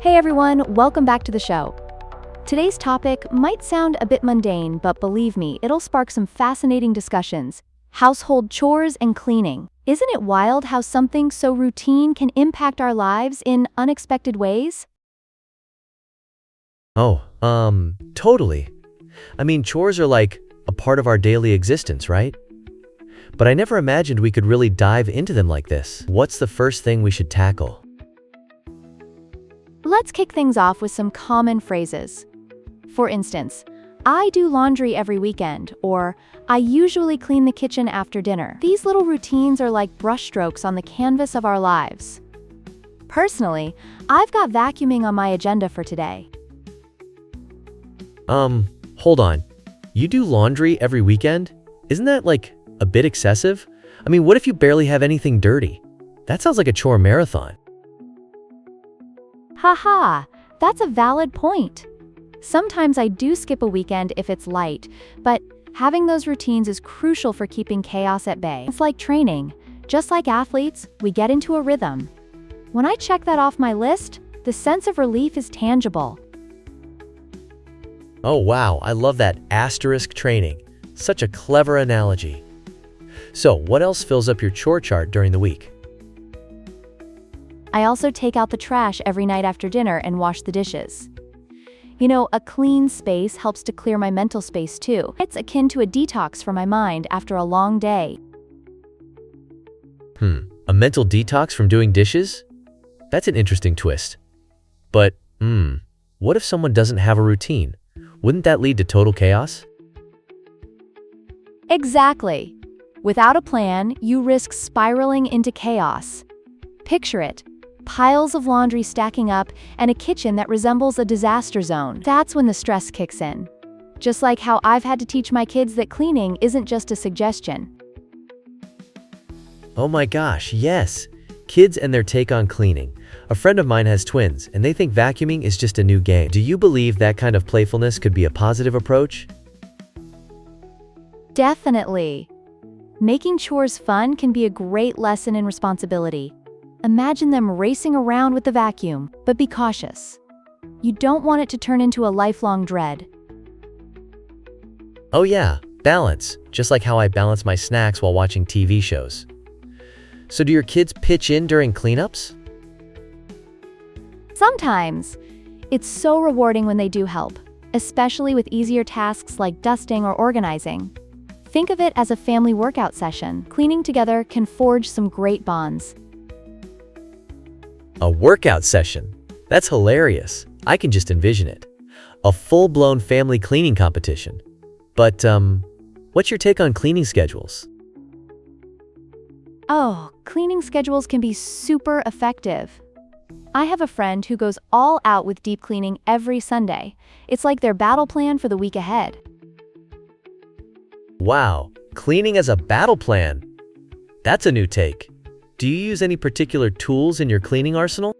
Hey everyone, welcome back to the show. Today's topic might sound a bit mundane, but believe me, it'll spark some fascinating discussions. Household chores and cleaning. Isn't it wild how something so routine can impact our lives in unexpected ways? Totally. I mean, chores are like a part of our daily existence, right? But I never imagined we could really dive into them like this. What's the first thing we should tackle? Let's kick things off with some common phrases. For instance, I do laundry every weekend, or I usually clean the kitchen after dinner. These little routines are like brushstrokes on the canvas of our lives. Personally, I've got vacuuming on my agenda for today. Hold on. You do laundry every weekend? Isn't that like a bit excessive? I mean, what if you barely have anything dirty? That sounds like a chore marathon. Haha, that's a valid point. Sometimes I do skip a weekend if it's light, but having those routines is crucial for keeping chaos at bay. It's like training. Just like athletes, we get into a rhythm. When I check that off my list, the sense of relief is tangible. Oh wow, I love that asterisk training. Such a clever analogy. So, what else fills up your chore chart during the week? I also take out the trash every night after dinner and wash the dishes. You know, a clean space helps to clear my mental space too. It's akin to a detox for my mind after a long day. A mental detox from doing dishes? That's an interesting twist. But, what if someone doesn't have a routine? Wouldn't that lead to total chaos? Exactly. Without a plan, you risk spiraling into chaos. Picture it. Piles of laundry stacking up and a kitchen that resembles a disaster zone. That's when the stress kicks in. Just like how I've had to teach my kids that cleaning isn't just a suggestion. Oh my gosh, yes. Kids and their take on cleaning. A friend of mine has twins, and they think vacuuming is just a new game. Do you believe that kind of playfulness could be a positive approach? Definitely. Making chores fun can be a great lesson in responsibility. Imagine them racing around with the vacuum, but be cautious. You don't want it to turn into a lifelong dread. Oh yeah, balance. Just like how I balance my snacks while watching TV shows. So do your kids pitch in during cleanups? Sometimes. It's so rewarding when they do help, especially with easier tasks like dusting or organizing. Think of it as a family workout session. Cleaning together can forge some great bonds. A workout session? That's hilarious. I can just envision it. A full-blown family cleaning competition. But, what's your take on cleaning schedules? Oh, cleaning schedules can be super effective. I have a friend who goes all out with deep cleaning every Sunday. It's like their battle plan for the week ahead. Wow, cleaning as a battle plan. That's a new take. Do you use any particular tools in your cleaning arsenal?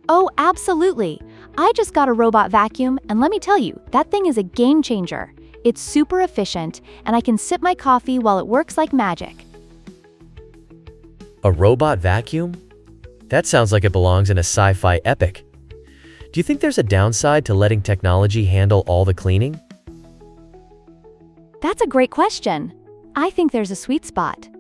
Oh, absolutely. I just got a robot vacuum, and let me tell you, that thing is a game changer. It's super efficient, and I can sip my coffee while it works like magic. A robot vacuum? That sounds like it belongs in a sci-fi epic. Do you think there's a downside to letting technology handle all the cleaning? That's a great question. I think there's a sweet spot.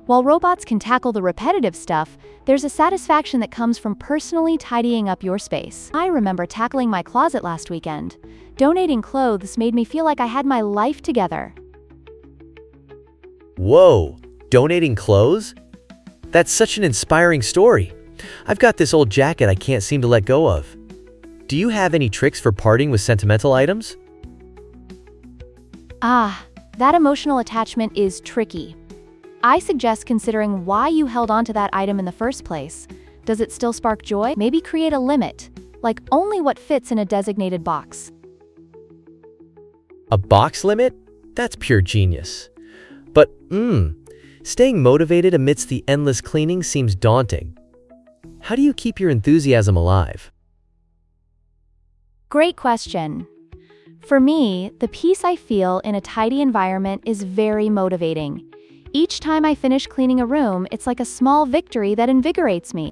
While robots can tackle the repetitive stuff, there's a satisfaction that comes from personally tidying up your space. I remember tackling my closet last weekend. Donating clothes made me feel like I had my life together. Whoa, donating clothes? That's such an inspiring story. I've got this old jacket I can't seem to let go of. Do you have any tricks for parting with sentimental items? That emotional attachment is tricky. I suggest considering why you held onto that item in the first place. Does it still spark joy? Maybe create a limit, like only what fits in a designated box. A box limit? That's pure genius. But, staying motivated amidst the endless cleaning seems daunting. How do you keep your enthusiasm alive? Great question. For me, the peace I feel in a tidy environment is very motivating. Each time I finish cleaning a room, it's like a small victory that invigorates me.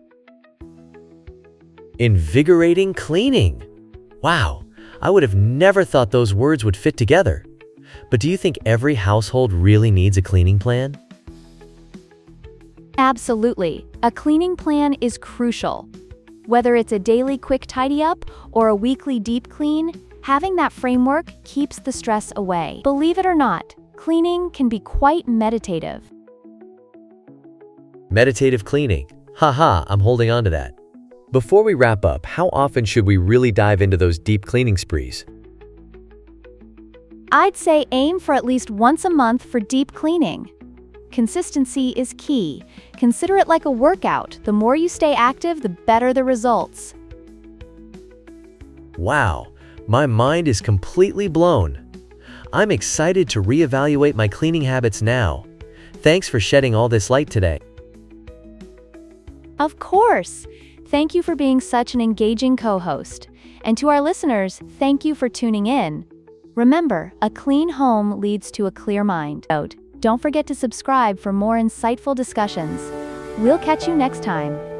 Invigorating cleaning. Wow, I would have never thought those words would fit together. But do you think every household really needs a cleaning plan? Absolutely. A cleaning plan is crucial. Whether it's a daily quick tidy up or a weekly deep clean, having that framework keeps the stress away. Believe it or not, cleaning can be quite meditative. Meditative cleaning. Haha, I'm holding on to that. Before we wrap up, how often should we really dive into those deep cleaning sprees? I'd say aim for at least once a month for deep cleaning. Consistency is key. Consider it like a workout. The more you stay active, the better the results. Wow, my mind is completely blown. I'm excited to reevaluate my cleaning habits now. Thanks for shedding all this light today. Of course! Thank you for being such an engaging co-host. And to our listeners, thank you for tuning in. Remember, a clean home leads to a clear mind. Don't forget to subscribe for more insightful discussions. We'll catch you next time.